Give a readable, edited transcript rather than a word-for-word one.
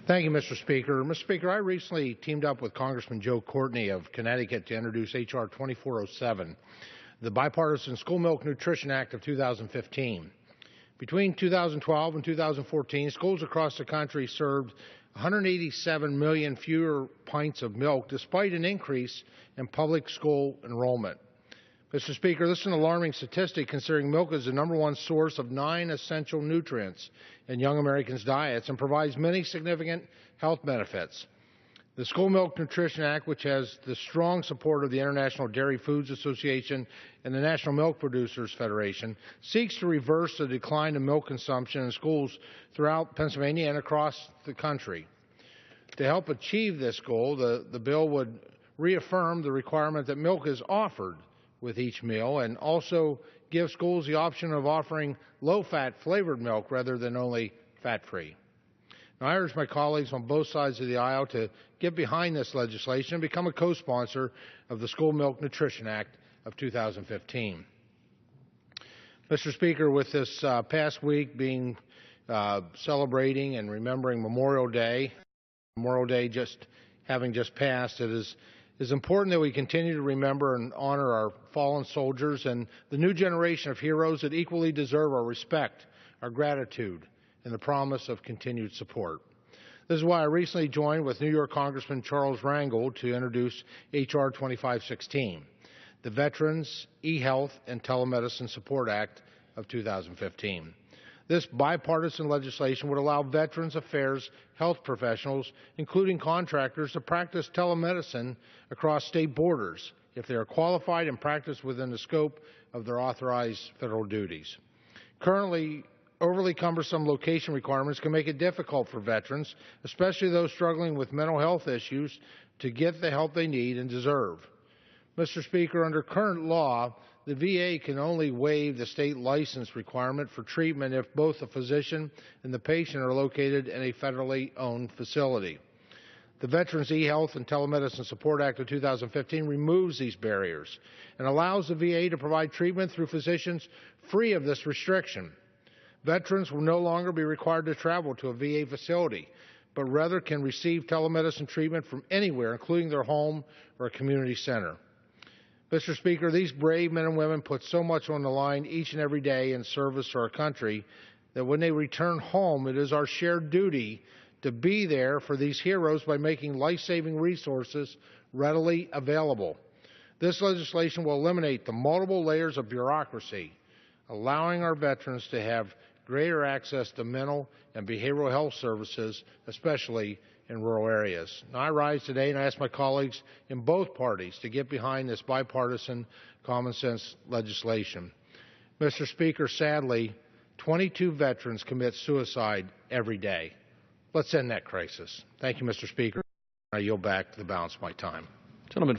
Thank you, Mr. Speaker. Mr. Speaker, I recently teamed up with Congressman Joe Courtney of Connecticut to introduce H.R. 2407, the Bipartisan School Milk Nutrition Act of 2015. Between 2012 and 2014, schools across the country served 187 million fewer pints of milk, despite an increase in public school enrollment. Mr. Speaker, this is an alarming statistic, considering milk is the #1 source of 9 essential nutrients in young Americans' diets and provides many significant health benefits. The School Milk Nutrition Act, which has the strong support of the International Dairy Foods Association and the National Milk Producers Federation, seeks to reverse the decline in milk consumption in schools throughout Pennsylvania and across the country. To help achieve this goal, the bill would reaffirm the requirement that milk is offered with each meal, and also give schools the option of offering low-fat flavored milk rather than only fat-free. Now, I urge my colleagues on both sides of the aisle to get behind this legislation and become a co-sponsor of the School Milk Nutrition Act of 2015. Mr. Speaker, with this past week being celebrating and remembering Memorial Day just passed, it is important that we continue to remember and honor our fallen soldiers and the new generation of heroes that equally deserve our respect, our gratitude, and the promise of continued support. This is why I recently joined with New York Congressman Charles Rangel to introduce H.R. 2516, the Veterans E-Health and Telemedicine Support Act of 2015. This bipartisan legislation would allow Veterans Affairs health professionals, including contractors, to practice telemedicine across state borders if they are qualified and practice within the scope of their authorized federal duties. Currently, overly cumbersome location requirements can make it difficult for veterans, especially those struggling with mental health issues, to get the help they need and deserve. Mr. Speaker, under current law, the VA can only waive the state license requirement for treatment if both the physician and the patient are located in a federally owned facility. The Veterans E-Health and Telemedicine Support Act of 2015 removes these barriers and allows the VA to provide treatment through physicians free of this restriction. Veterans will no longer be required to travel to a VA facility, but rather can receive telemedicine treatment from anywhere, including their home or a community center. Mr. Speaker, these brave men and women put so much on the line each and every day in service to our country that when they return home, it is our shared duty to be there for these heroes by making life-saving resources readily available. This legislation will eliminate the multiple layers of bureaucracy, allowing our veterans to have greater access to mental and behavioral health services, especially in rural areas. Now, I rise today and I ask my colleagues in both parties to get behind this bipartisan common sense legislation. Mr. Speaker, sadly, 22 veterans commit suicide every day. Let's end that crisis. Thank you, Mr. Speaker. I yield back the balance of my time. Gentleman